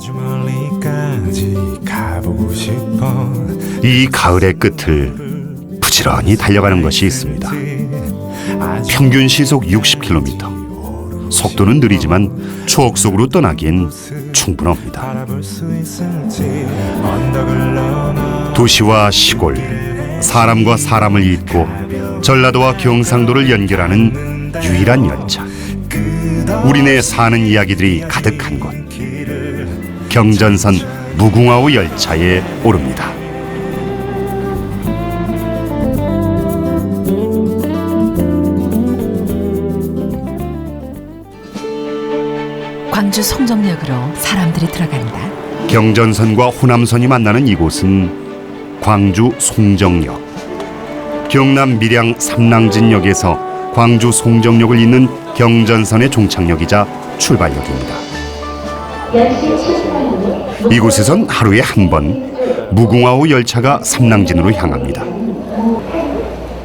아주 멀리까지 가보고 싶어. 이 가을의 끝을 부지런히 달려가는 것이 있습니다. 평균 시속 60km. 속도는 느리지만 추억 속으로 떠나기엔 충분합니다. 바라볼 수 있을지 언덕을 넘어 도시와 시골, 사람과 사람을 잇고 전라도와 경상도를 연결하는 유일한 열차. 우리네 사는 이야기들이 가득한 곳. 경전선 무궁화호 열차에 오릅니다. 광주 송정역으로 사람들이 들어간다. 경전선과 호남선이 만나는 이곳은 광주 송정역. 경남 밀양 삼랑진역에서 광주 송정역을 잇는 경전선의 종착역이자 출발역입니다. 이곳에선 하루에 한 번 무궁화호 열차가 삼랑진으로 향합니다.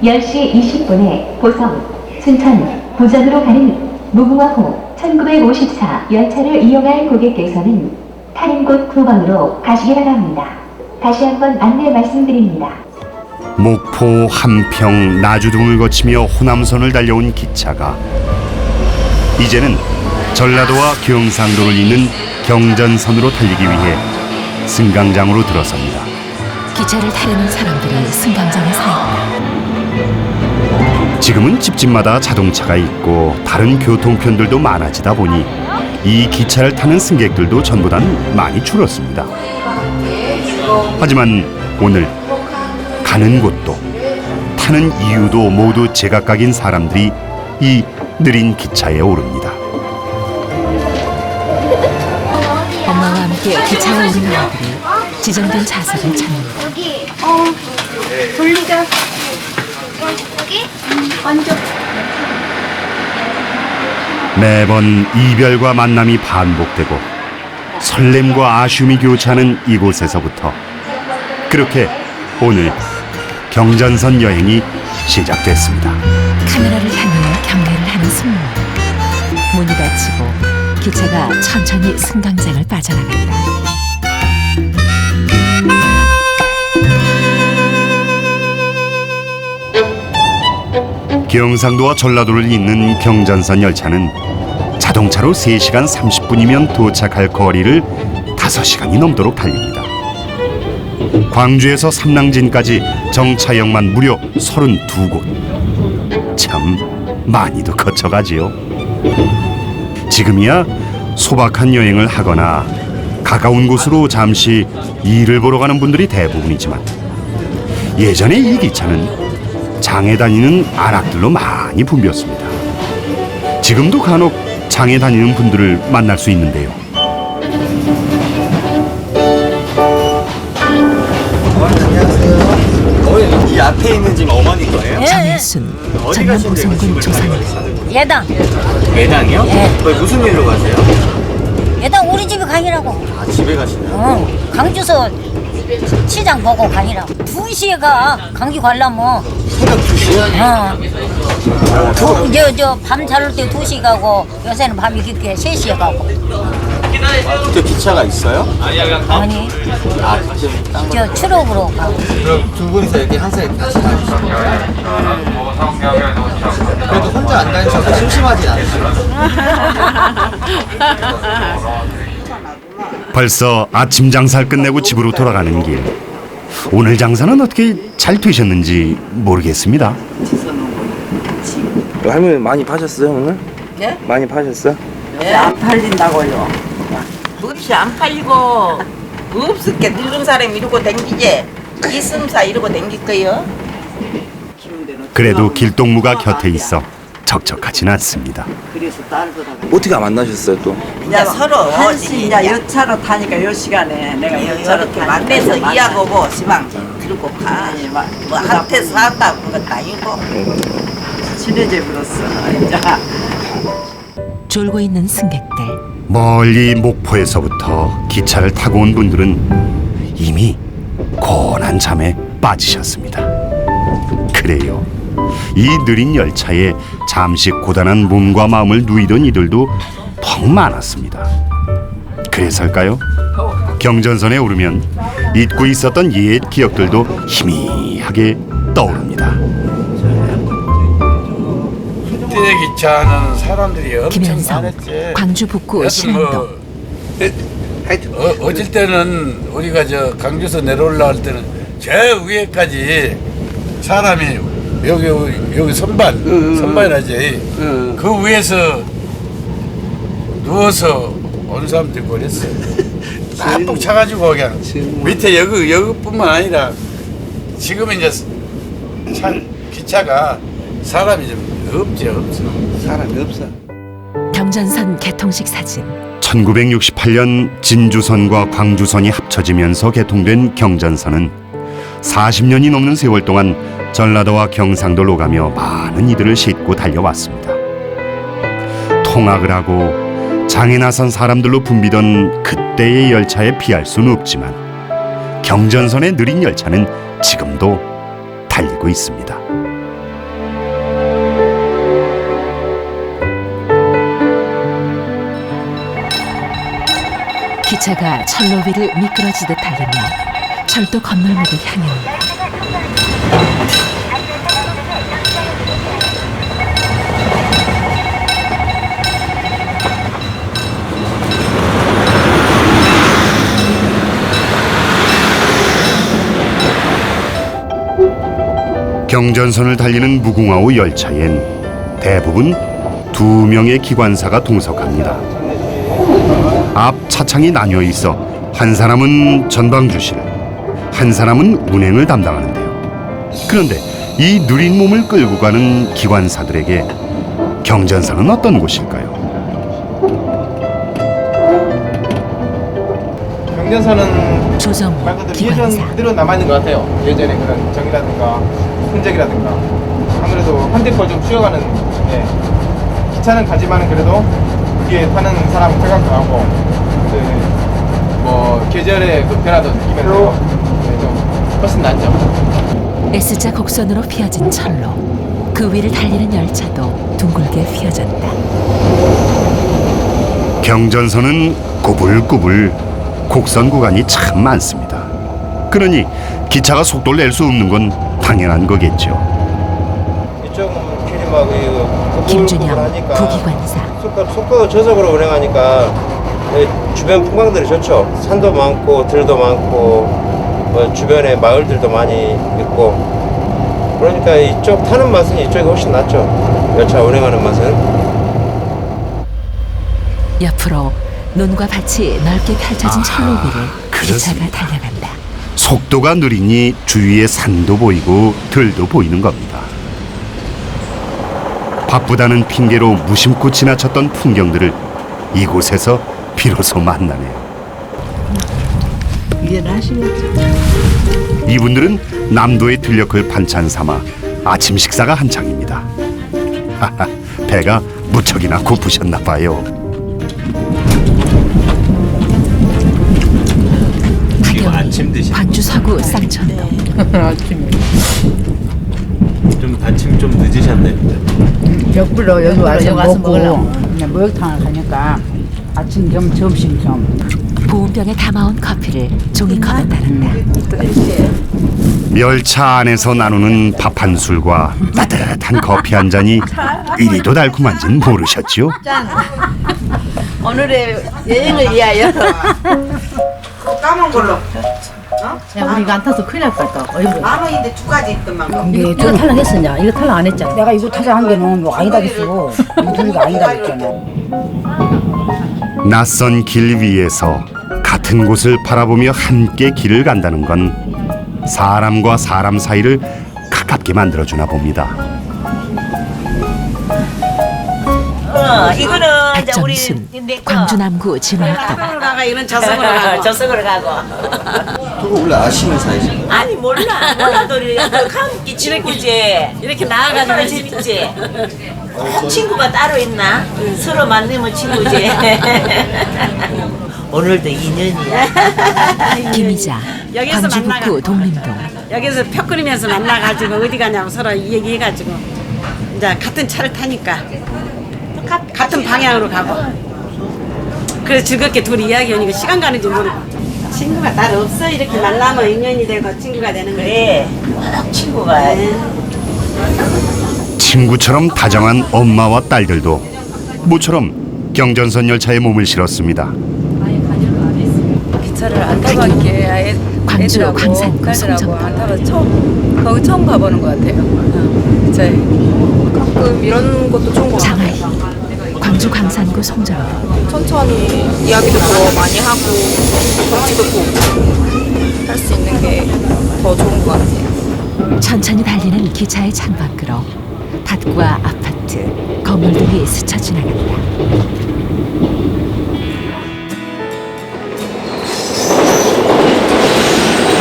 10시 20분에 보성, 순천, 부전으로 가는 무궁화호 1954 열차를 이용할 고객께서는 타는 곳 9번으로 가시기 바랍니다. 다시 한번 안내 말씀드립니다. 목포, 함평, 나주 등을 거치며 호남선을 달려온 기차가 이제는 전라도와 경상도를 잇는 경전선으로 달리기 위해 승강장으로 들어섭니다. 기차를 타려는 사람들이 승강장에 서 있다. 지금은 집집마다 자동차가 있고 다른 교통편들도 많아지다 보니 이 기차를 타는 승객들도 전보다는 많이 줄었습니다. 하지만 오늘 가는 곳도 타는 이유도 모두 제각각인 사람들이 이 느린 기차에 오릅니다. 엄마와 함께 기차에 오르는 아들이 지정된 좌석을 찾는다. 여기 돌리자. 여기 앉아. 매번 이별과 만남이 반복되고 설렘과 아쉬움이 교차하는 이곳에서부터 그렇게 오늘 경전선 여행이 시작됐습니다. 카메라를 향해 경례를 하는 승무원. 문이 닫히고 기차가 천천히 승강장을 빠져나간다. 경상도와 전라도를 잇는 경전선 열차는 자동차로 3시간 30분이면 도착할 거리를 5시간이 넘도록 달립니다. 광주에서 삼랑진까지 정차역만 무려 32곳. 참 많이도 거쳐가지요. 지금이야 소박한 여행을 하거나 가까운 곳으로 잠시 일을 보러 가는 분들이 대부분이지만 예전에 이 기차는 장에 다니는 안악들로 많이 붐볐습니다. 지금도 간혹 장에 다니는 분들을 만날 수 있는데요. 어머니, 이 앞에 있는 집 어머니 거예요? 정일순, 어디 전남 가시는데 고성군 조상님. 예당. 매당이요? 예. 거기 무슨 일로 가세요? 예당 우리 집에 가니라고. 아, 집에 가시나요? 강주서 시장 보고 가니라고. 2시에 가. 감기 관라면. 새벽 2시요? 밤 잘 올 때 2시 가고 요새는 밤이 깊게 3시에 가고. 저 기차가 있어요? 아니, 아, 딴 거. 저 추록으로 가고. 그럼 두 분이서 이렇게 항상 이렇게 같이 다니시는 거예요? 그래도 혼자 안 다니셔서 심심하진 않으시죠? 벌써 아침 장사를 끝내고 집으로 돌아가는 길. 오늘 장사는 어떻게 잘 되셨는지 모르겠습니다. 할머니 많이 파셨어요 오늘? 네? 많이 파셨어? 네, 안 팔린다고요. 뭣이 안 팔리고 없을게 늙은 사람 이러고 댕기지 이슴사 이러고 댕길 거요. 그래도 길동무가 곁에 있어 적적하진 않습니다. 그래서 딸보다 어떻게 만나셨어요 또? 이제 서로 이제 여차로 타니까 요 시간에 내가 여차로 이렇게 만나서 이야기하고 시방 들고 가. 뭐 한테 사다 그런 것도 아니고 친해져 버렸어 이제. 졸고 있는 승객들. 멀리 목포에서부터 기차를 타고 온 분들은 이미 고운한 잠에 빠지셨습니다. 그래요. 이 느린 열차에 잠시 고단한 몸과 마음을 누이던 이들도 더 많았습니다. 그래서일까요? 경전선에 오르면 잊고 있었던 옛 기억들도 희미하게 떠오릅니다. 그때 기차는 사람들이 엄청 김현성, 많았지. 광주 북구 신안동. 어질 때는 우리가 저 강주에서 내려올라갈 때는 저 위에까지 사람이 여기 선반이라지. 그 위에서 누워서 온 사람들이 그랬어. 빡빡 차가지고 그냥 밑에 여기뿐만 아니라 지금 이제 기차가 사람이 좀 없어. 사람이 없어. 경전선 개통식 사진. 1968년 진주선과 광주선이 합쳐지면서 개통된 경전선은 40년이 넘는 세월 동안 전라도와 경상도를 오가며 많은 이들을 싣고 달려왔습니다. 통학을 하고 장에 나선 사람들로 붐비던 그때의 열차에 비할 수는 없지만 경전선의 느린 열차는 지금도 달리고 있습니다. 기차가 철로 위를 미끄러지듯 달리며 철도 건널목을 향합니다. 경전선을 달리는 무궁화호 열차엔 대부분 2명의 기관사가 동석합니다. 앞 차창이 나뉘어 있어 한 사람은 전방주실, 한 사람은 운행을 담당하는데요. 그런데 이 느린 몸을 끌고 가는 기관사들에게 경전선은 어떤 곳일까요? 경전선은 조정우 말 그대로 기관사. 예전 그대로 남아있는 것 같아요. 예전에 그런 정이라든가 흔적이라든가 아무래도 현대걸 좀 쉬어가는 기차는 가지만은 그래도 뒤에 타는 사람 생각도 하고 뭐 계절의 그 변화도 느끼면서 좀 훨씬 낫죠. S자 곡선으로 휘어진 철로. 그 위를 달리는 열차도 둥글게 휘어졌다. 경전선은 꾸불꾸불 곡선 구간이 참 많습니다. 그러니 기차가 속도를 낼 수 없는 건 당연한 거겠죠. 이쪽은 길이 막 김준영 부기관사. 속도 저속으로 운행하니까 주변 풍광들이 좋죠. 산도 많고 들도 많고 주변에 마을들도 많이 있고 그러니까 이쪽 타는 맛은 이쪽이 훨씬 낫죠. 열차 운행하는 맛은. 옆으로 논과 밭이 넓게 펼쳐진 철로 위를 그렇습니다. 기차가 달려간다. 속도가 느리니 주위에 산도 보이고 들도 보이는 겁니다. 바쁘다는 핑계로 무심코 지나쳤던 풍경들을 이곳에서 비로소 만나네요. 이분들은 남도의 들녘을 반찬 삼아 아침 식사가 한창입니다. 하하, 배가 무척이나 고프셨나 봐요. 박영희 광주 서구 쌍천동. 아침 좀 늦으셨네요. 역불로 여기 와서 먹고 그냥 목욕탕을 가니까 아침 겸 점심 겸 보온병에 담아온 커피를 종이컵에 따른다. 열차 안에서 나누는 밥 한 술과 따뜻한 커피 한 잔이 이리도 달콤한지는 모르셨죠? 오늘의 여행을 위하여 까만 걸로. 야 우리가 안 타서 큰일 날 것 같다. 만 원인데 두 가지 있더만. 이거 탈락했었냐? 이거 탈락 안 했잖아. 내가 이거 탈락한 게는 뭐 아니다 했어. 이거 아니다 했잖아. 낯선 길 위에서 같은 곳을 바라보며 함께 길을 간다는 건 사람과 사람 사이를 가깝게 만들어주나 봅니다. 이거는 이제 우리 박정순 광주 남구 진월동. 가가 이런 저승으로 가고. 저승으로 가고. 그거 원래 아시는 사이죠? 아니 몰라도 우리 함께 친구지. 이렇게 나와가지고 재밌지. 친구가 따로 있나? 서로 만나면 친구지. 오늘도 인연이야. 김희자 광주 북구 독림동. 여기서 표 끓이면서 만나가지고 어디 가냐고 서로 얘기해가지고 이제 같은 차를 타니까 같은 방향으로 가고 그래서 즐겁게 둘이 이야기하니까 시간 가는지 모르고 친구가 따로 없어. 이렇게 만나면 인연이 되고 친구가 되는 거지. 그래. 친구가. 친구처럼 다정한 엄마와 딸들도 모처럼 경전선 열차에 몸을 실었습니다. 기차를 안 타봤기에 아예 광주 애들하고 광산구 딸들하고 송정동. 안 타봐서 처음 가보는 것 같아요. 기차에 가끔 이런 것도 좋은 것 같아요. 장하희 광주 광산구 송정동. 천천히 이야기도 더 많이 하고 경치도 보고 할 수 있는 게 더 좋은 것 같아요. 천천히 달리는 기차의 창밖으로 밭과 아파트, 건물들이 스쳐 지나갑니다.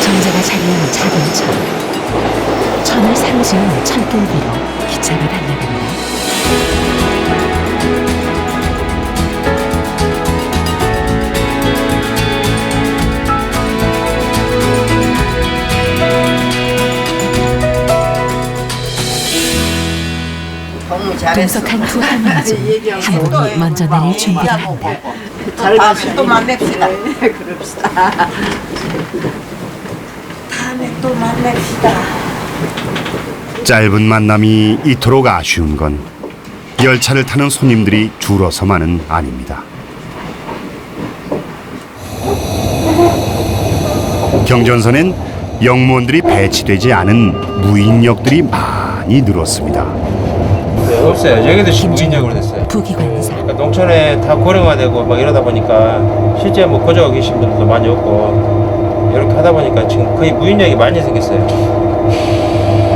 정자가 자리한 작은 천. 천을 새로 지은 철길 위로 기차가 달려갑니다. 동석한 두 할머니 중 한 분이 먼저 내릴 준비를 한다. 잘 가시 또 만납시다. 그럽시다. 다음에 또 만납시다. 짧은 만남이 이토록 아쉬운 건 열차를 타는 손님들이 줄어서만은 아닙니다. 경전선엔 영무원들이 배치되지 않은 무인역들이 많이 늘었습니다. 네, 없어요. 여기도 무인역으로 됐어요. 부기관사. 그러니까 농촌에 다 고령화되고 막 이러다 보니까 실제 뭐 거주하고 계신 분들도 많이 없고 이렇게 하다 보니까 지금 거의 무인역이 많이 생겼어요.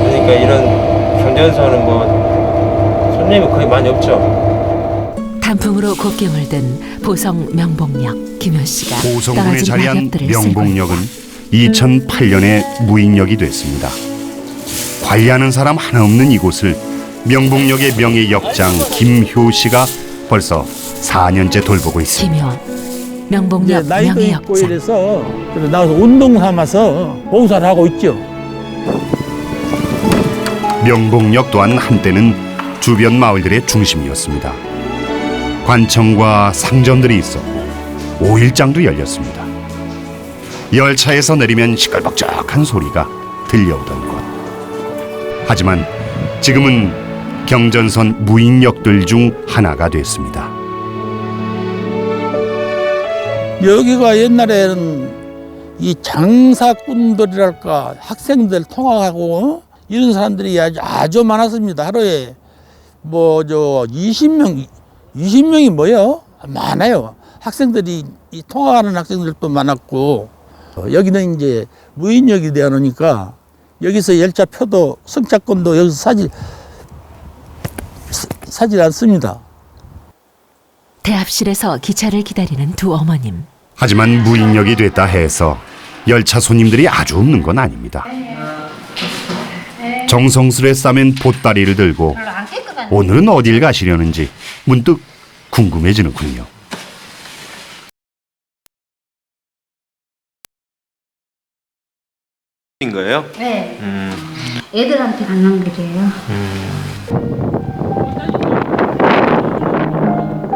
그러니까 이런 경전선은 뭐 손님이 거의 많이 없죠. 단풍으로 곱게 물든 보성 명봉역. 김효 씨가 보성군에 떨어진 자리한 낙엽들을 쓸고 명봉역은 2008년에 무인역이 됐습니다. 관리하는 사람 하나 없는 이곳을 명봉역의 명예 역장 김효 씨가 벌써 4년째 돌보고 있습니다. 김효 명봉역 나이도 명예 있고 역장. 이래서 그래서 나와서 운동 삼아서 봉사를 하고 있죠. 명봉역 또한 한때는 주변 마을들의 중심이었습니다. 관청과 상점들이 있었고 5일장도 열렸습니다. 열차에서 내리면 시끌벅적한 소리가 들려오던 곳. 하지만 지금은 경전선 무인역들 중 하나가 됐습니다. 여기가 옛날에는 이 장사꾼들이랄까 학생들 통학하고 이런 사람들이 아주 많았습니다. 하루에 뭐 저 20명이 뭐예요? 많아요. 학생들이 이 통학하는 학생들도 많았고 여기는 이제 무인역이 되어 놓으니까 여기서 열차 표도 승차권도 여기서 사질 않습니다. 대합실에서 기차를 기다리는 두 어머님. 하지만 무인역이 됐다 해서 열차 손님들이 아주 없는 건 아닙니다. 정성스레 싸맨 보따리를 들고 오늘은 어딜 가시려는지 문득 궁금해지는군요. 인 거예요? 네. 애들한테 가는 길이에요.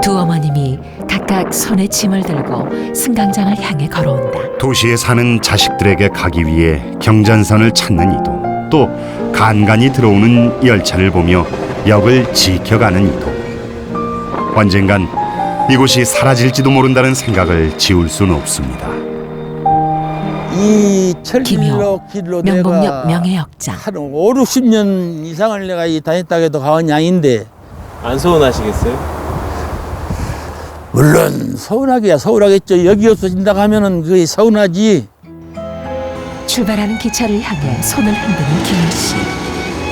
두 어머님이 각각 손에 짐을 들고 승강장을 향해 걸어온다. 도시에 사는 자식들에게 가기 위해 경전선을 찾는 이동, 또 간간히 들어오는 열차를 보며 역을 지켜가는 이동. 언젠간 이곳이 사라질지도 모른다는 생각을 지울 수는 없습니다. 이 철길로 길로 명봉역 내가 명예역장. 한 5, 60년 이상을 내가 이 다녔다고 해도 과언이 아닌데 안 서운하시겠어요? 물론 서운하기야 서운하겠죠. 여기 없어진다고 하면은 그게 서운하지. 출발하는 기차를 향해 손을 흔드는 김효 씨.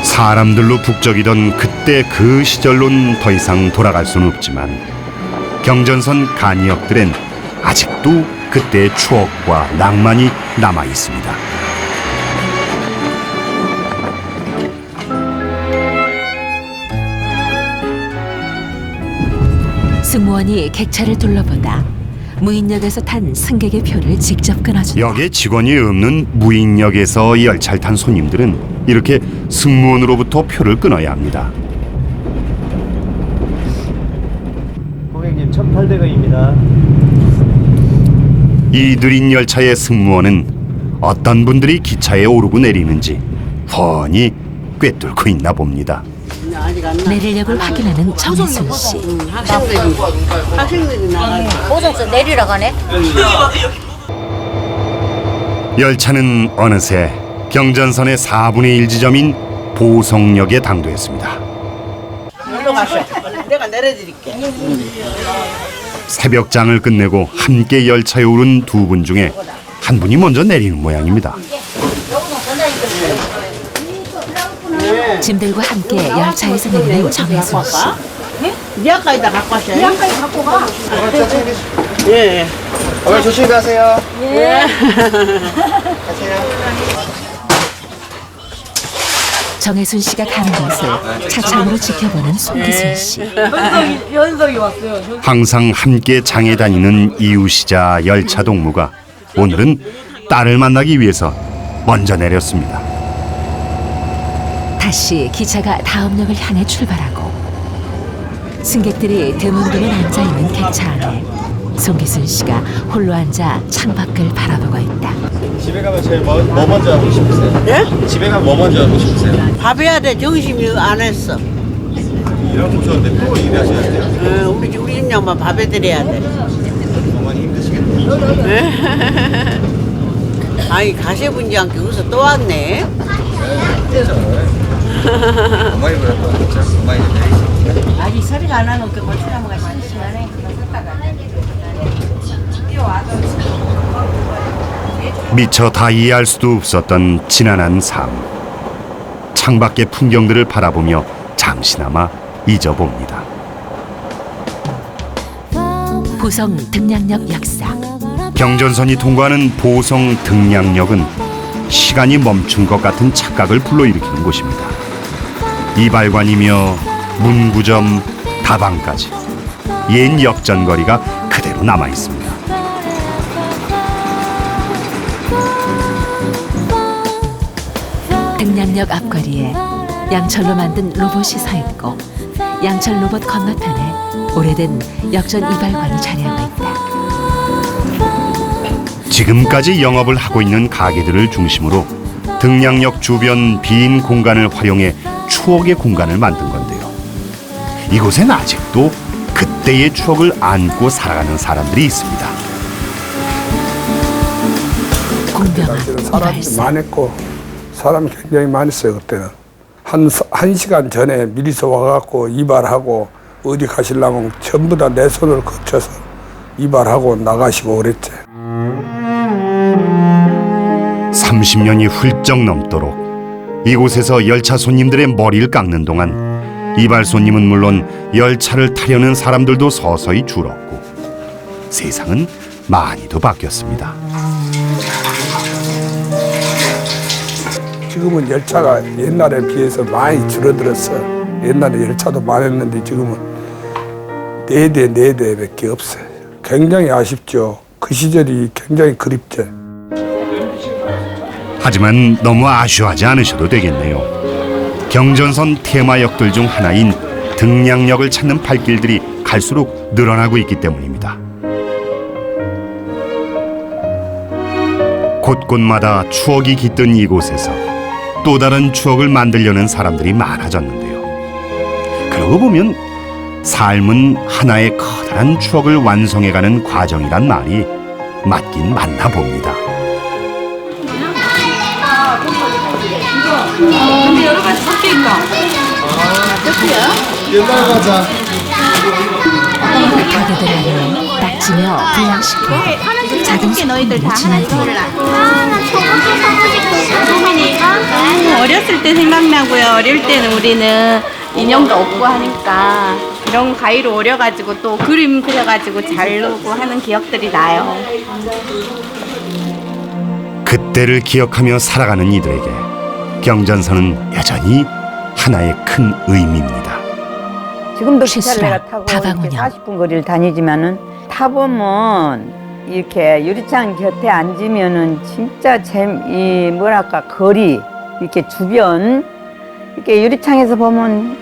사람들로 북적이던 그때 그 시절론 더 이상 돌아갈 수는 없지만 경전선 간이역들엔 아직도 그때의 추억과 낭만이 남아 있습니다. 승무원이 객차를 둘러보다 무인역에서 탄 승객의 표를 직접 끊어준다. 역에 직원이 없는 무인역에서 열차를 탄 손님들은 이렇게 승무원으로부터 표를 끊어야 합니다. 고객님 1800원입니다. 이 느린 열차의 승무원은 어떤 분들이 기차에 오르고 내리는지 훤히 꿰뚫고 있나 봅니다. 내리력을 확인하는 정혜순 씨. 학생들이 나가요. 오정서 내리러 가네. 열차는 어느새 경전선의 4분의 1 지점인 보성역에 당도했습니다. 일로 가세요. 내가 내려드릴게. 새벽장을 끝내고 함께 열차에 오른 두 분 중에 한 분이 먼저 내리는 모양입니다. 짐들과 함께 열차에서 내리는 정혜순 씨. 니아까지다 갖고 왔어요. 니아까지 갖고 가. 예. 어머니 조심히 가세요. 예. 정혜순 씨가 가는 것을 차창으로 지켜보는 송기순 씨. 연석이 왔어요. 항상 함께 장에 다니는 이웃이자 열차 동무가 오늘은 딸을 만나기 위해서 먼저 내렸습니다. 다시 기차가 다음 역을 향해 출발하고 승객들이 드문드문 앉아있는 객차 안에 송기순 씨가 홀로 앉아 창밖을 바라보고 있다. 집에 가면 제일 뭐 먼저 하고 싶으세요? 예? 집에 가면 뭐 먼저 하고 싶으세요? 밥 해야 돼. 정심이 안 했어. 이런 오셨는데 또 일하셔야 돼요? 우리 집 양반 밥 해드려야 돼. 어머니 힘드시겠네요. 아니 가세분지 않게 여기서 또 왔네. 어머니보다 더 그렇죠? 어머니 내리시니까. 아직 소리가 안 나는 게 벌써 나무가 심심하네. 미처 다 이해할 수도 없었던 지난한 삶. 창밖의 풍경들을 바라보며 잠시나마 잊어봅니다. 보성 등량역 역사. 경전선이 통과하는 보성 등량역은 시간이 멈춘 것 같은 착각을 불러일으키는 곳입니다. 이발관이며 문구점, 다방까지 옛 역전거리가 그대로 남아 있습니다. 등량역 앞거리에 양철로 만든 로봇이 서 있고 양철 로봇 건너편에 오래된 역전 이발관이 자리하고 있다. 지금까지 영업을 하고 있는 가게들을 중심으로 등량역 주변 빈 공간을 활용해 추억의 공간을 만든 건데요. 이곳엔 아직도 그때의 추억을 안고 살아가는 사람들이 있습니다. 공병아, 사람이 많았고 사람이 굉장히 많았어요. 그때는 한 시간 전에 미리서 와갖고 이발하고 어디 가시려면 전부 다 내 손을 거쳐서 이발하고 나가시고 그랬지. 30년이 훌쩍 넘도록 이곳에서 열차 손님들의 머리를 깎는 동안 이발 손님은 물론 열차를 타려는 사람들도 서서히 줄었고 세상은 많이도 바뀌었습니다. 지금은 열차가 옛날에 비해서 많이 줄어들었어. 옛날에 열차도 많았는데 지금은 4대, 4대밖에 없어요. 굉장히 아쉽죠. 그 시절이 굉장히 그립죠. 하지만 너무 아쉬워하지 않으셔도 되겠네요. 경전선 테마역들 중 하나인 등량역을 찾는 발길들이 갈수록 늘어나고 있기 때문입니다. 곳곳마다 추억이 깃든 이곳에서 또 다른 추억을 만들려는 사람들이 많아졌는데요. 그러고 보면 삶은 하나의 커다란 추억을 완성해가는 과정이란 말이 맞긴 맞나 봅니다. 근데 여러 가지 섞여 있다. 옛날 과자. 가게들 안에 딱지며 불량식품, 작은 소품들이 진열되어 나 저것도 사고 싶어. 소민이가 어렸을 때 생각나고요. 어릴 때는 우리는 인형도 없고 하니까 이런 가위로 오려가지고 또 그림 그려가지고 자르고 하는 기억들이 나요. 그때를 기억하며 살아가는 이들에게 경전선은 여전히 하나의 큰 의미입니다. 지금도 기차를 내가 타고 이렇게 40분 거리를 다니지만은 타보면 이렇게 유리창 곁에 앉으면은 진짜 이 뭐랄까 거리 이렇게 주변 이렇게 유리창에서 보면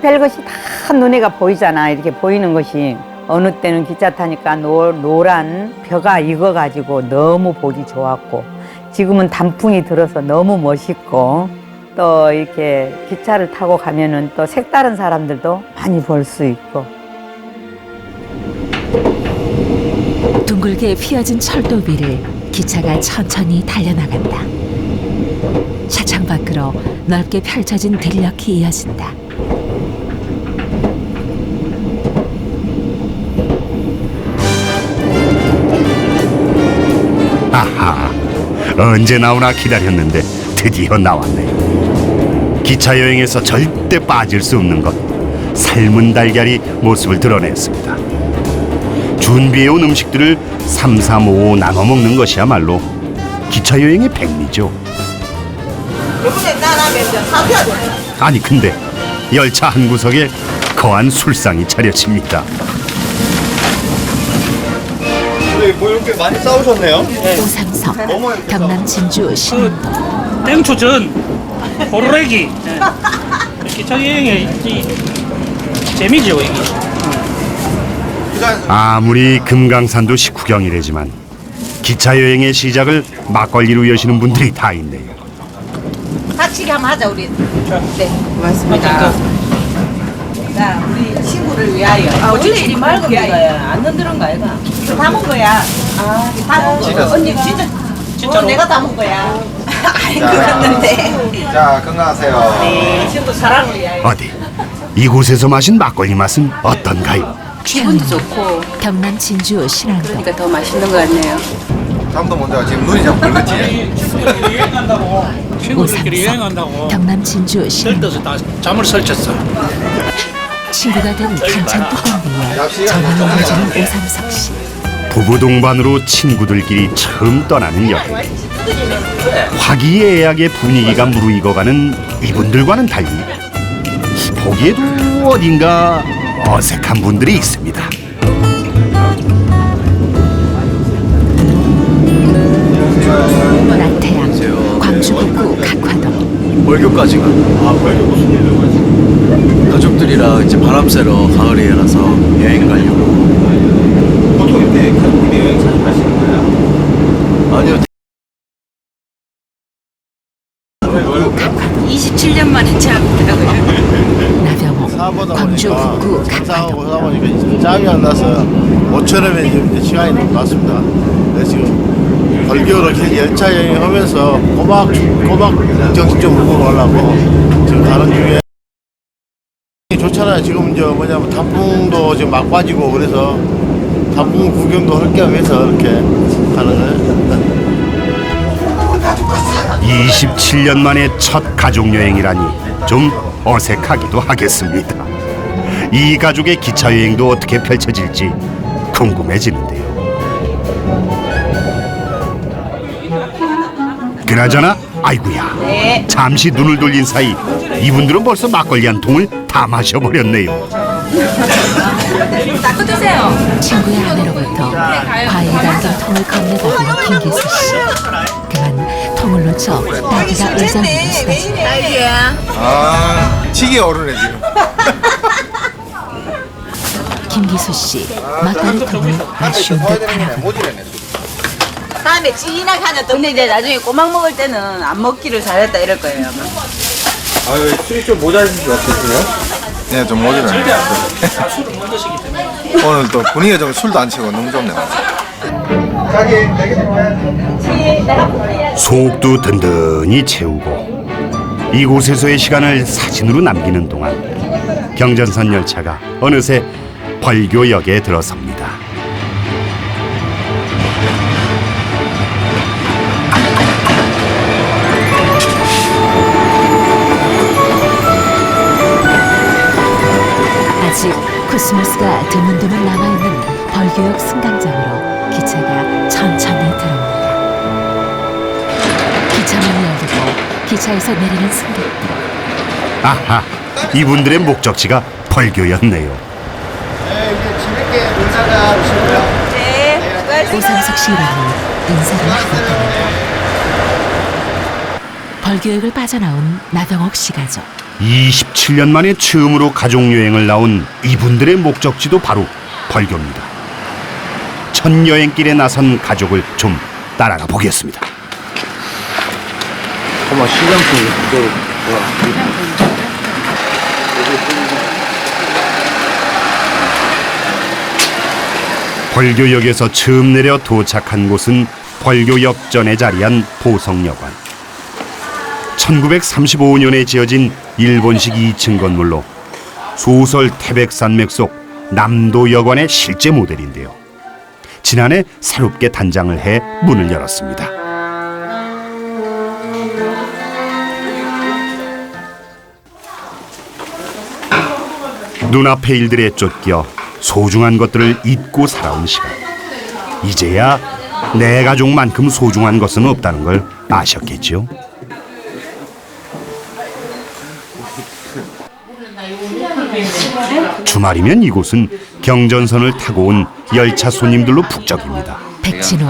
별것이 다 눈에가 보이잖아. 이렇게 보이는 것이 어느 때는 기차 타니까 노란 벼가 익어가지고 너무 보기 좋았고, 지금은 단풍이 들어서 너무 멋있고, 또 이렇게 기차를 타고 가면은 또 색다른 사람들도 많이 볼 수 있고. 둥글게 휘어진 철도 위를 기차가 천천히 달려나간다. 차창 밖으로 넓게 펼쳐진 들녘이 이어진다. 아하, 언제 나오나 기다렸는데 드디어 나왔네요. 기차 여행에서 절대 빠질 수 없는 것, 삶은 달걀이 모습을 드러냈습니다. 준비해온 음식들을 3, 3, 5 나눠 먹는 것이야말로 기차 여행의 백미죠. 이번에 나라면 사줘야 돼. 아니 근데 열차 한 구석에 거한 술상이 차려집니다. 뭐 이렇게 많이 싸우셨네요? 오삼석, 경남 진주 신안동. 땡초전, 호루라기. 기차 여행의 재미죠 이게. 아무리 금강산도 식후경이래지만 기차 여행의 시작을 막걸리로 여시는 분들이 다 있네요. 박치기 한번 하자 우리. 네, 고맙습니다. 자, 우리 친구를 위하여. 원래 이 맑은 거야. 안 넣는 거야, 얘가. 이거 다 먹은 거야. 다 먹은 거야. 언니 진짜 내가 다 먹은 거야. 아이 그랬는데. 자, 건강하세요. 네, 친구 사랑을 위하여. 어디 이곳에서 마신 막걸리 맛은 어떤가요? 기분도 좋고 경남 진주 신안동. 그러니까 더 맛있는 것 같네요. 잠도 못 자. 지금 눈이 좀 붉었지. 친구들끼리 여행한다고. 경남 진주 신안동. 들떠서 다 잠을 설쳤어. 친구가 된 반찬 뚜껑 위에 전화를 해주는 오삼석 씨. 부부 동반으로 친구들끼리 처음 떠나는 여행. 화기애애하게 분위기가 무르익어가는 이분들과는 달리 보기에도 어딘가 어색한 분들이 있습니다. 나태양, 광주북구 각화동. 월교까지가. 월교 무슨 일로 가지? 가족들이랑 이제 바람 쐬러 가을에 가서 여행 가려고. 보통 이때 가족끼리 여행 자주 가시는 거예요? 아니요. 27년 만에 체험했더라고요. 나병호, 광주북구 각화동. 하다 보니까 짬이 안 나서 모처럼에 이제 시간이 너무 났습니다. 그래서 지금 벌교로 열차 여행하면서 꼬박 정신 좀 먹고 가려고 지금 가는 중에. 좋잖아요. 지금 저 뭐냐면 단풍도 지금 막 빠지고 그래서 단풍 구경도 할 겸 해서 이렇게 가는 거예요. 27년 만에 첫 가족여행이라니 좀 어색하기도 하겠습니다. 이 가족의 기차 여행도 어떻게 펼쳐질지 궁금해지는데요. 그나저나 아이고야, 네. 잠시 눈을 돌린 사이 이분들은 벌써 막걸리 한 통을 다 마셔버렸네요. 딱 드세요. 친구의 아내로부터 과일 담긴 통을 건네받은 김기수 씨. 그만 통을 놓쳐 딸기가 의자에 쓰러집니다. 딸기야. 아, 치기 어른해 지금. 김기수 씨, 막걸리 통을 아쉬운 듯 바라보고 다음에 진하게 하나 더. 근데 이제 나중에 꼬막 먹을 때는 안 먹기를 잘했다 이럴 거예요 아마. 아유, 술이 좀 모자라실 수 없겠어요? 네, 좀 모자라네요. 술을 못 드시기 때문에. 오늘 또 분위기가 좀 술도 안 치고 너무 좋네요. 자기, 속도 든든히 채우고 이곳에서의 시간을 사진으로 남기는 동안 경전선 열차가 어느새 벌교역에 들어섭니다. 아직 코스모스가 드문드문 남아있는 벌교역 승강장으로 기차가 천천히 들어옵니다. 기차문이 열리고 기차에서 내리는 승객들. 아하, 이분들의 목적지가 벌교였네요. 재밌게 놀다가 오시고요. 네, 오삼석 씨 이름으로 인사를 하고 갑니다. 벌교역을 빠져나온 나병옥 씨 가족. 27년 만에 처음으로 가족여행을 나온 이분들의 목적지도 바로 벌교입니다. 첫 여행길에 나선 가족을 좀 따라가 보겠습니다. 어머 시장품 벌교역에서 처음 내려 도착한 곳은 벌교역전에 자리한 보성여관. 1935년에 지어진 일본식 2층 건물로 소설 태백산맥 속 남도여관의 실제 모델인데요. 지난해 새롭게 단장을 해 문을 열었습니다. 눈앞의 일들에 쫓겨 소중한 것들을 잊고 살아온 시간. 이제야 내 가족만큼 소중한 것은 없다는 걸 아셨겠죠? 주말이면 이곳은 경전선을 타고 온 열차 손님들로 북적입니다. 백진호,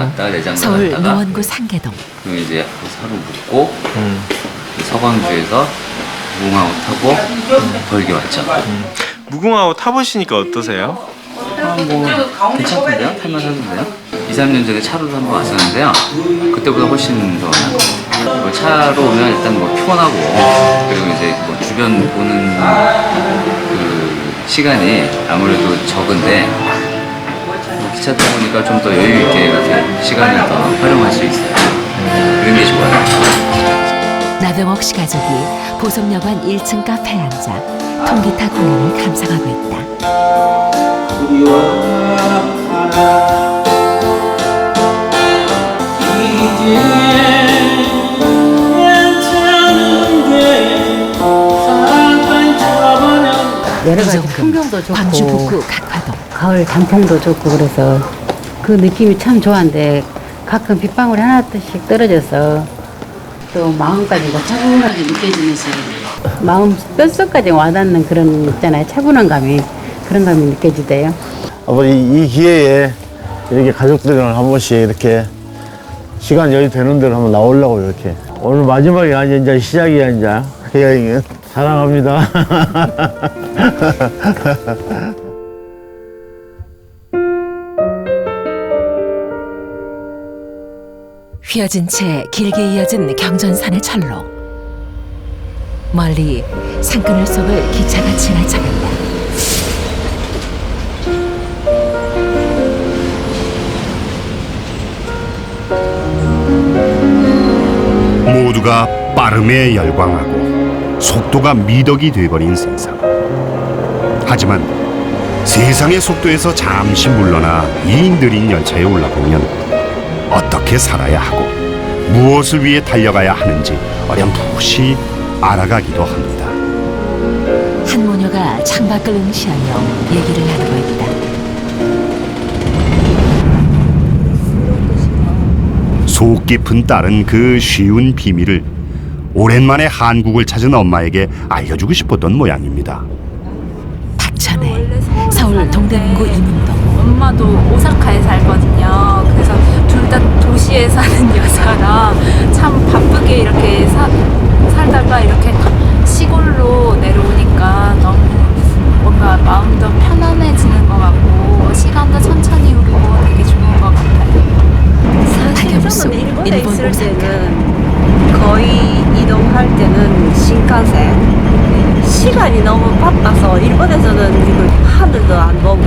서울 노원구 상계동. 그럼 이제 하루 묵고 서광주에서 무궁화호 타고 벌교 왔죠. 무궁화호 타보시니까 어떠세요? 뭐 괜찮던데요? 탈만하던데요? 2, 3년 전에 차로도 한번 왔었는데요. 그때보다 훨씬 더 뭐 차로 오면 일단 뭐 피곤하고 그리고 이제 뭐 주변 보는 그 시간이 아무래도 적은데 뭐 기차 타고 보니까 좀 더 여유 있게 이렇게 시간을 더 활용할 수 있어요. 그런 게 좋아요. 나병옥 씨 가족이 보성여관 1층 카페에 앉아 통기타 공연을 감상하고 있다. 여러 가지 풍경도 좋고 광주 북구 각화동 가을 단풍도 좋고 그래서 그 느낌이 참 좋았는데 가끔 빗방울이 하나씩 떨어져서 또 마음까지 차분하게 느껴지면서 마음 뼛속까지 와닿는 그런 있잖아요. 차분한 감이 그런 감이 느껴지대요. 아버지 이 기회에 이렇게 가족들이랑 한 번씩 이렇게 시간 여유 되는 대로 한번 나오려고 이렇게. 오늘 마지막이 아니야 이제 시작이야 이제 그 여행은. 사랑합니다. 휘어진 채 길게 이어진 경전산의 철로. 멀리 산그늘 속을 기차가 지나쳐간다. 모두가 빠름에 열광하고 속도가 미덕이 돼버린 세상. 하지만 세상의 속도에서 잠시 물러나 이 느린 열차에 올라보면 어떻게 살아야 하고 무엇을 위해 달려가야 하는지 어렴풋이 알아가기도 합니다. 한 모녀가 창밖을 응시하며 얘기를 나누고 있다. 속 깊은 딸은 그 쉬운 비밀을 오랜만에 한국을 찾은 엄마에게 알려주고 싶었던 모양입니다. 박찬혜, 서울 동대문구 이문동. 엄마도 오사카에 살거든요. 그래서 둘 다 도시에 사는 여자라 참 바쁘게 이렇게 살다가 이렇게 시골로 내려오니까 너무 뭔가 마음도 편안해지는 것 같고 시간도 천천히 흐르고 되게 좋은 것 같아요. 박영수, 일본에 있을 때는 거의 이동할 때는 신칸센 시간이 너무 바빠서 일본에서는 이거 하늘도 안 보고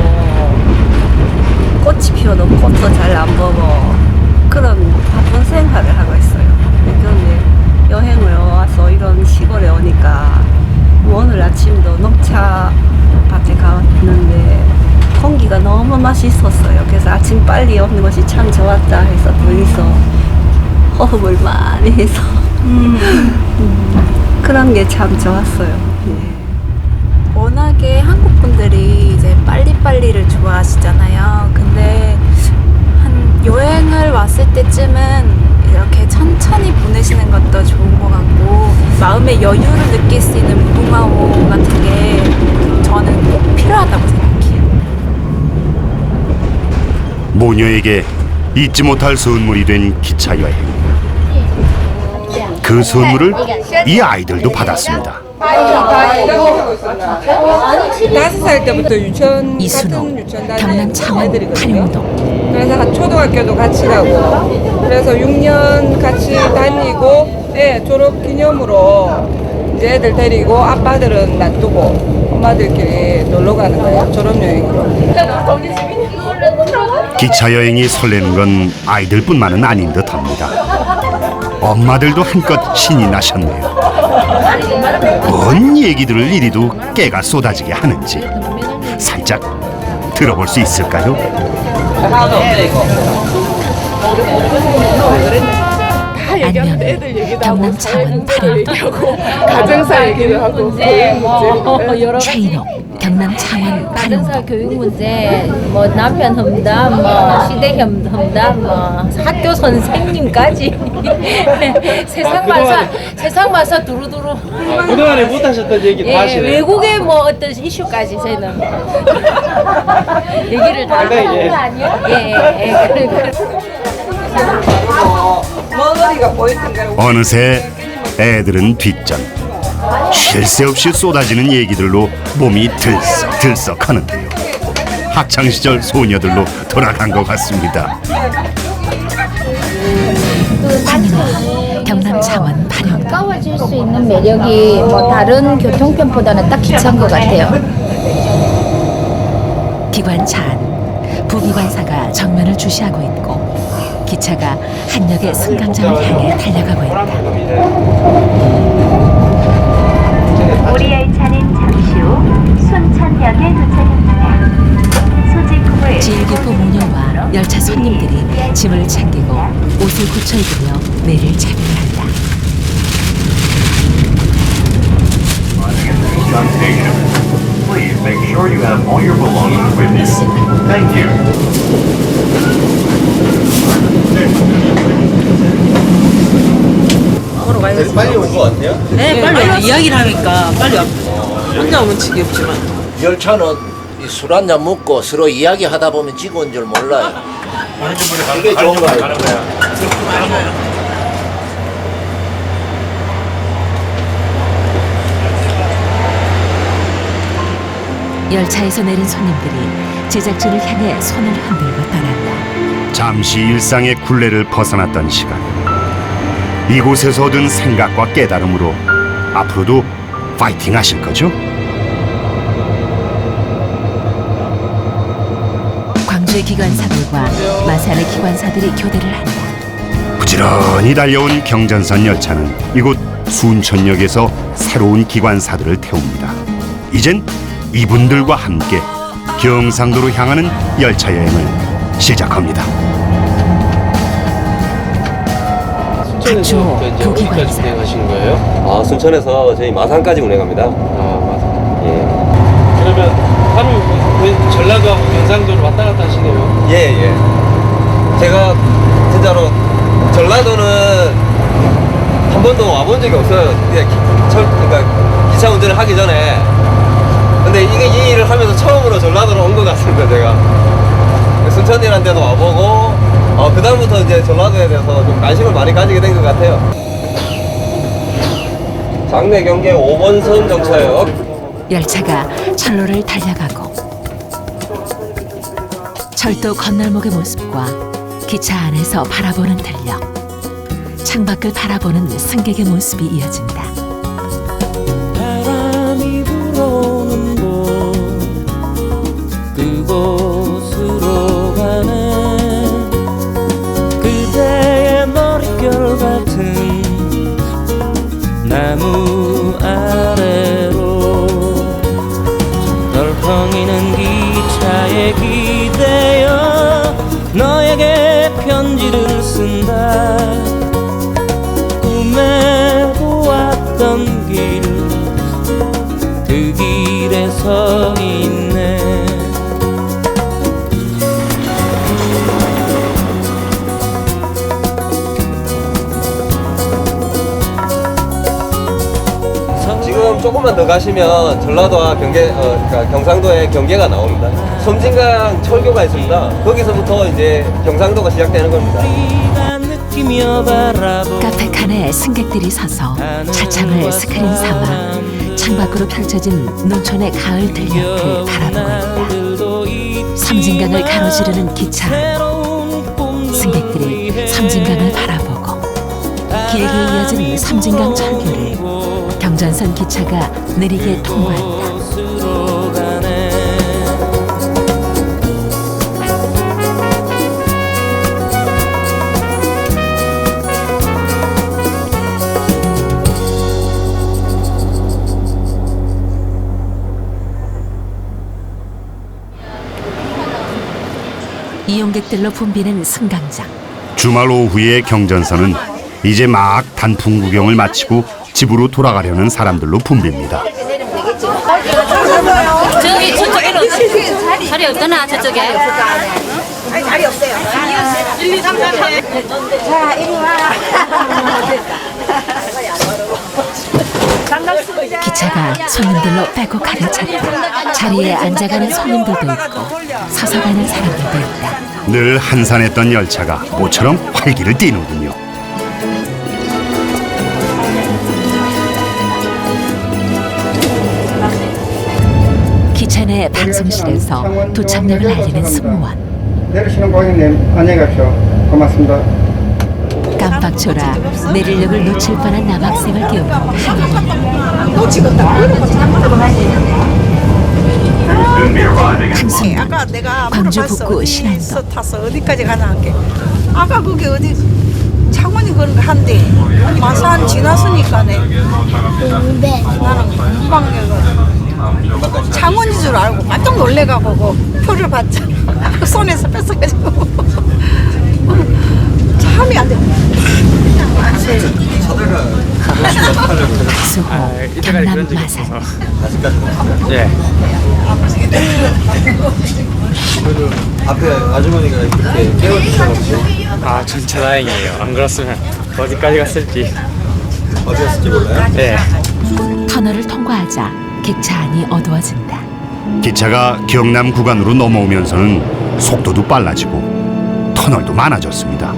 꽃이 피어도 꽃도 잘 안 보고 그런 바쁜 생활을 하고 있어요. 그런데 여행을 와서 이런 시골에 오니까 오늘 아침도 녹차 밭에 갔는데 공기가 너무 맛있었어요. 그래서 아침 빨리 오는 것이 참 좋았다 해서 둘이서 호흡을 많이 해서 그런 게 참 좋았어요. 워낙에 한국 분들이 이제 빨리빨리를 좋아하시잖아요. 근데 한 여행을 왔을 때쯤은 이렇게 천천히 보내시는 것도 좋은 것 같고 마음의 여유를 느낄 수 있는 무궁화호 같은 게 저는 꼭 필요하다고 생각해요. 모녀에게 잊지 못할 선물이 된 기차 여행. 그 선물을 이 아이들도 받았습니다. 5살 때부터 유치원 이순호, 같은 유치원 경남 다니는 창원 애들이거든요. 파령동. 그래서 초등학교도 같이 가고 그래서 6년 같이 다니고 졸업 기념으로 이제 애들 데리고 아빠들은 놔두고 엄마들끼리 놀러 가는 거예요. 졸업 여행으로. 기차 여행이 설레는 건 아이들뿐만은 아닌 듯합니다. 엄마들도 한껏 신이 나셨네요. 뭔 얘기들을 이리도 깨가 쏟아지게 하는지 살짝 들어볼 수 있을까요? 안녕, 경남 창원 파령동. 가정사 얘기도 하고 최인옥, 경남 창원 파령동. 가정사 교육 문제, 뭐 남편 험담, 뭐 시대 험담, 뭐 학교 선생님까지 세상만사 두루두루. 그동안에 못하셨던 얘기 다 하시네요. 외국의 뭐 어떤 이슈까지 저희는 얘기를 다 하는 거 아니야? 머리가 보였던가요? 어느새 애들은 뒷전. 쉴 새 없이 쏟아지는 얘기들로 몸이 들썩들썩하는데요. 학창시절 소녀들로 돌아간 것 같습니다. 황인화, 경남 창원 파령동. 가까워질 수 있는 매력이 뭐 다른 교통편보다는 딱 기차인 것 같아요. 기관차 안, 부기관사가 정면을 주시하고 있고 기차가 한역의 승강장을 향해 달려가고 있다. 우리 열차는 잠시 후 순천역에 도착합니다. 소지품을 제일 깊은 모녀와 열차 손님들이 짐을 챙기고 옷을 굳혀 입으며 내릴 참여한다. Please make sure you have all your belongings with you. Thank you. 빨리 온 것 같아요? 네, 빨리 이야기를 하니까 빨리 왔어요. 혼자 오면 지겹지만. 열차는 술 한잔 먹고 서로 이야기하다 보면 지겨운 줄 몰라요. 그게 좋은 거예요. 열차에서 내린 손님들이 제작진을 향해 손을 흔들고 떠난다. 잠시 일상의 굴레를 벗어났던 시간. 이곳에서 얻은 생각과 깨달음으로 앞으로도 파이팅 하실 거죠? 광주의 기관사들과 마산의 기관사들이 교대를 한다. 부지런히 달려온 경전선 열차는 이곳 순천역에서 새로운 기관사들을 태웁니다. 이젠 이분들과 함께 경상도로 향하는 열차 여행을 시작합니다. 박주호 부기관사. 운행하시는 거예요? 아, 순천에서 저희 마산까지 운행합니다. 아, 마산. 예. 그러면 하루 전라도하고 경상도를 왔다 갔다 하시네요. 예, 예. 제가 진짜로 전라도는 한 번도 와본 적이 없어요. 그러니까 기차 운전을 하기 전에. 근데 이 일을 하면서 처음으로 전라도로 온 것 같습니다, 제가. 순천이라는 데도 와보고, 그다음부터 이제 전라도에 대해서 좀 관심을 많이 가지게 된 것 같아요. 장내 경계 5번선 정차역. 열차가 철로를 달려가고 철도 건널목의 모습과 기차 안에서 바라보는 들녘, 창밖을 바라보는 승객의 모습이 이어진다. 바람이 불어오는 곳 그곳으로 가네. 그대의 머릿결 같은 나무 아래로 덜컹이는 기차에 기대어 너에게 편지를 쓴다. 꿈에 보았던 길 그 길에 서 있네. 지금 조금만 더 가시면 전라도와 그러니까 경상도의 경계가 나옵니다. 섬진강 철교가 있습니다. 거기서부터 이제 경상도가 시작되는 겁니다. 카페 칸에 앞에 승객들이 서서 차창을 스크린 삼아 창밖으로 펼쳐진 농촌의 가을 들녘을 바라보고 있다. 섬진강을 가로지르는 기차. 승객들이 섬진강을 바라보고 길게 이어진 섬진강 철교를 경전선 기차가 느리게 통과한다. 이용객들로 붐비는 승강장. 주말 오후의 경전선은 이제 막 단풍 구경을 마치고 집으로 돌아가려는 사람들로 붐빕니다. 저기 저쪽에는 자리 없더나 저쪽에. 아니 자리 없어요. 1, 2, 3, 4. 자 이리 와. 기차가 손님들로 빼곡하게 찼다. 자리에 앉아가는 손님들도 있고 서서 가는 사람들도 있다. 늘 한산했던 열차가 모처럼 활기를 띠는군요. 기차 내 방송실에서 도착역을 알리는 승무원. 내리시는 고객님 안녕히 가십시오. 고맙습니다. 깜빡 졸아 내리력을 놓칠 뻔한 남학생을 깨우는 할머니. 놓치겠다. 한순간 아까 내가 광주 물어봤어. 북구 어디서 신안동. 타서 어디까지 가나 할게. 아까 거기 어디 창원이 그런 거 한대. 마산 지났으니까네. 나는 금방 창원인 줄 알고 깜짝 놀래가고 그 표를 받자 손에서 뺏어가지고 참이 안 돼. 수호 경남 마산. 예. 그래도 앞에 아주머니가 이렇게 깨워주셔가지고 아, 진짜 다행이에요. 안 그랬으면 어디까지 갔을지. 어디 갔을지 몰라요? 네. 터널을 통과하자 객차 안이 어두워진다. 기차가 경남 구간으로 넘어오면서는 속도도 빨라지고 터널도 많아졌습니다.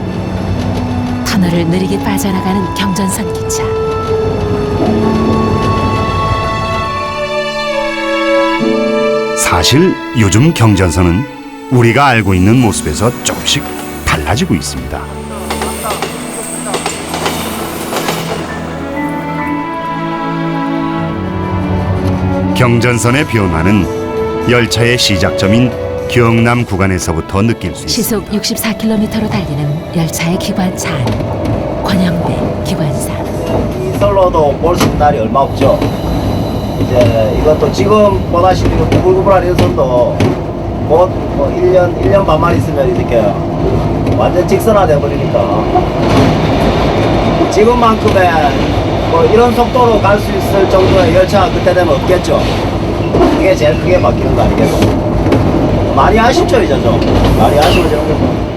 터널을 느리게 빠져나가는 경전선 기차. 사실 요즘 경전선은 우리가 알고 있는 모습에서 조금씩 달라지고 있습니다. 경전선의 변화는 열차의 시작점인 경남 구간에서부터 느낄 수 있습니다. 시속 64km로 달리는 열차의 기관차 안. 권영대 기관사. 솔로도 볼 수 있는 날이 얼마 없죠. 이제 이것도 지금 보다시피 구불구불한 연선도 곧 뭐 1년 반만 있으면 이렇게 완전 직선화돼 버리니까 지금만큼의 뭐 이런 속도로 갈 수 있을 정도의 열차가 그때 되면 없겠죠. 그게 제일 크게 바뀌는 거 아니겠어요? 많이 아쉽죠 이제 좀 많이 아쉬워지는 거죠.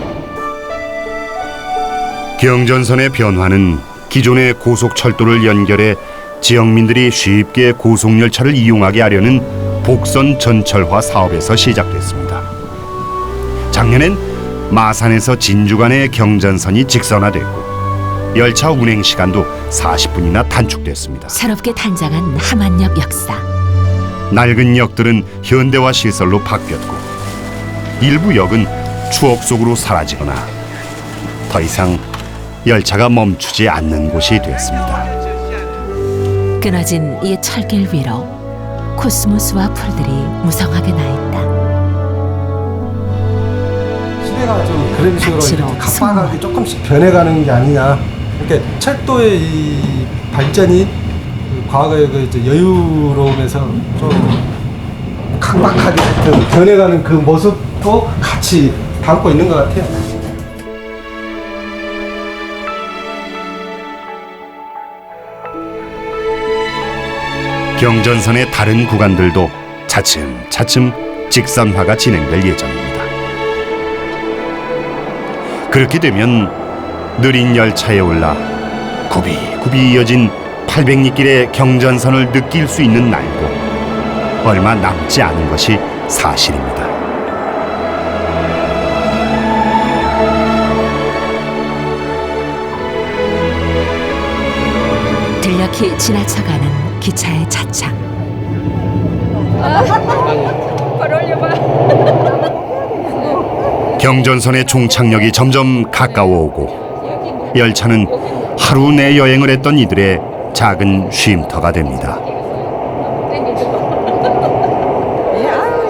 경전선의 변화는 기존의 고속철도를 연결해 지역민들이 쉽게 고속열차를 이용하게 하려는 복선 전철화 사업에서 시작됐습니다. 작년엔 마산에서 진주 간의 경전선이 직선화됐고 열차 운행 시간도 40분이나 단축됐습니다. 새롭게 탄생한 함안역 역사. 낡은 역들은 현대화 시설로 바뀌었고 일부 역은 추억 속으로 사라지거나 더 이상 열차가 멈추지 않는 곳이 됐습니다. 끊어진 이 철길 위로 코스모스와 풀들이 무성하게 나 있다. 시대가 좀 그런 식으로 억지로 이렇게 각박하게 조금씩 변해가는 게 아니냐. 이렇게 철도의 이 발전이 그 과거의 그 이제 여유로움에서 좀 각박하게 하여튼 변해가는 그 모습도 같이 담고 있는 것 같아요. 경전선의 다른 구간들도 차츰차츰 직선화가 진행될 예정입니다. 그렇게 되면 느린 열차에 올라 굽이굽이 이어진 800리길의 경전선을 느낄 수 있는 날도 얼마 남지 않은 것이 사실입니다. 넉넉히 지나쳐가는 기차의 차창. 경전선의 종착역이 점점 가까워오고 열차는 하루 내 여행을 했던 이들의 작은 쉼터가 됩니다. 아유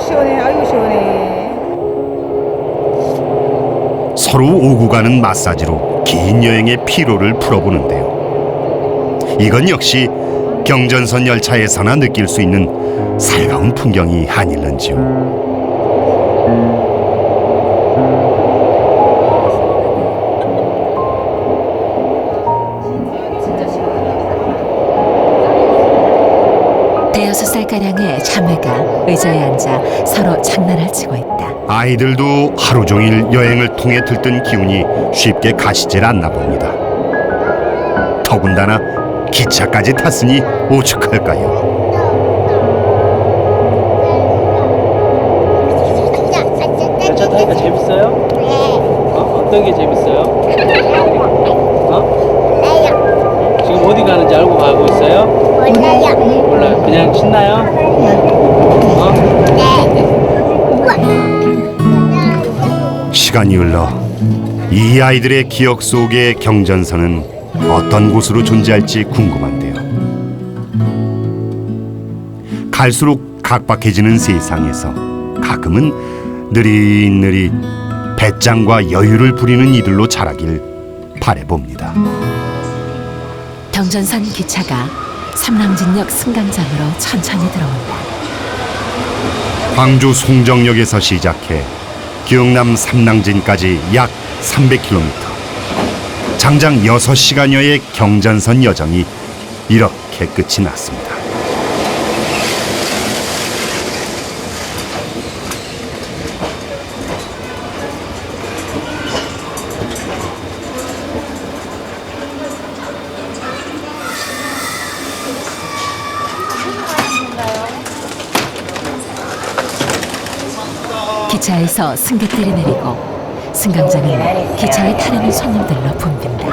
시원해, 아유 시원해. 서로 오고 가는 마사지로 긴 여행의 피로를 풀어보는데요. 이건 역시 경전선 열차에서나 느낄 수 있는 살가운 풍경이 아닐런지요. 대여섯 살가량의 자매가 의자에 앉아 서로 장난을 치고 있다. 아이들도 하루 종일 여행을 통해 들뜬 기운이 쉽게 가시질 않나 봅니다. 더군다나 기차까지 탔으니 오죽할까요? 열차 타니까 재밌어요? 어떤 게 재밌어요? 지금 어디 가는지 알고 가고 있어요? 몰라요. 그냥 신나요? 시간이 흘러 이 아이들의 기억 속의 경전선은 어떤 곳으로 존재할지 궁금한데요. 갈수록 각박해지는 세상에서 가끔은 느릿느릿 배짱과 여유를 부리는 이들로 자라길 바라봅니다. 경전선 기차가 삼랑진역 승강장으로 천천히 들어온다. 광주 송정역에서 시작해 경남 삼랑진까지 약 300km. 장장 6시간여의 경전선 여정이 이렇게 끝이 났습니다. 기차에서 승객들이 내리고 승강장은 기차에 타려는 손님들로 붐빈다.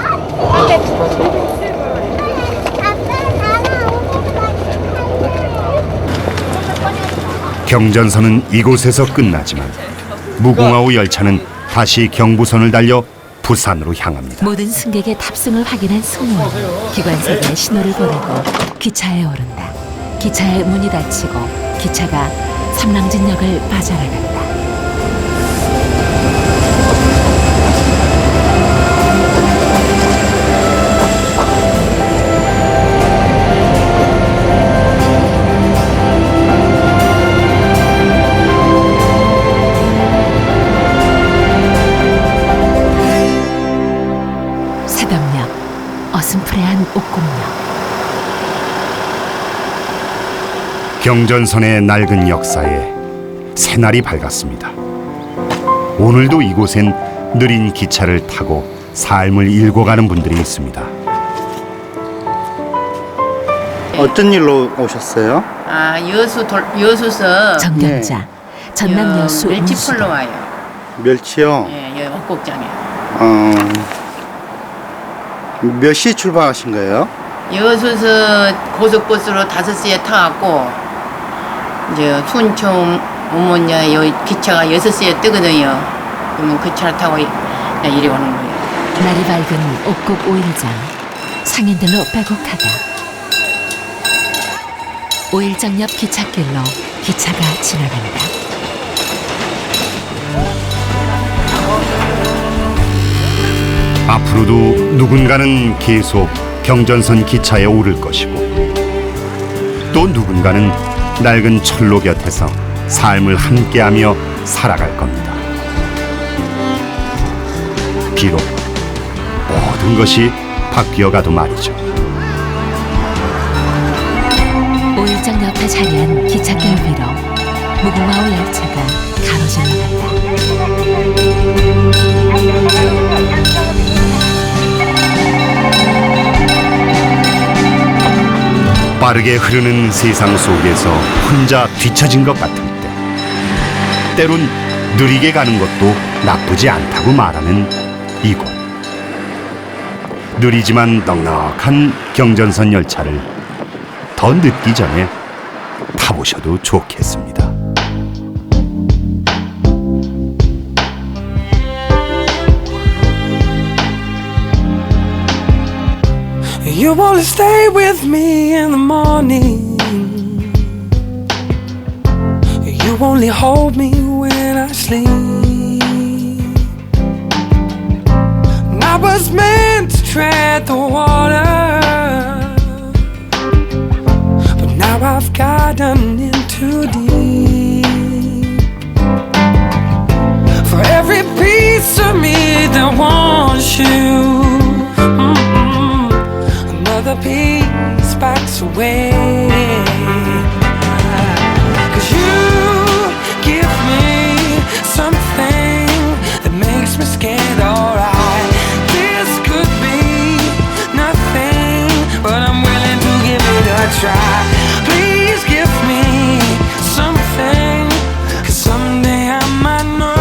경전선은 이곳에서 끝나지만 무궁화호 열차는 다시 경부선을 달려 부산으로 향합니다. 모든 승객의 탑승을 확인한 승무원 기관석에 신호를 보내고 기차에 오른다. 기차의 문이 닫히고 기차가 삼랑진역을 빠져나간다. 새벽녘 어슴푸레한 옥공역. 경전선의 낡은 역사에 새날이 밝았습니다. 오늘도 이곳엔 느린 기차를 타고 삶을 일궈가는 분들이 있습니다. 어떤 일로 오셨어요? 여수서 정경자 전남 여수 멸치 운수다. 풀러 와요. 멸치요? 예, 옥곡장에. 몇 시에 출발하신 거예요? 여수서 고속버스로 5시에 타갖고 이제 순천 오면 여기 기차가 6시에 뜨거든요. 그러면 그 차를 타고 이리 오는 거예요. 날이 밝은 옥곡 5일장. 상인들로 빼곡하다. 5일장 옆 기찻길로 기차가 지나간다. 앞으로도 누군가는 계속 경전선 기차에 오를 것이고 또 누군가는 낡은 철로 곁에서 삶을 함께하며 살아갈 겁니다. 비록 모든 것이 바뀌어가도 말이죠. 5일장 옆에 자리한 기찻길 위로 무궁화호 열차가 가로질러 빠르게 흐르는 세상 속에서 혼자 뒤처진 것 같을 때 때론 느리게 가는 것도 나쁘지 않다고 말하는 이곳. 느리지만 넉넉한 경전선 열차를 더 늦기 전에 타보셔도 좋겠습니다. You only stay with me in the morning. You only hold me when I sleep. And I was meant to tread the water, but now I've gotten in too deep. For every piece of me that wants you, another piece backs away. 'Cause you give me something that makes me scared, alright. This could be nothing, but I'm willing to give it a try. Please give me something, 'cause someday I might know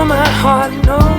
my heart knows.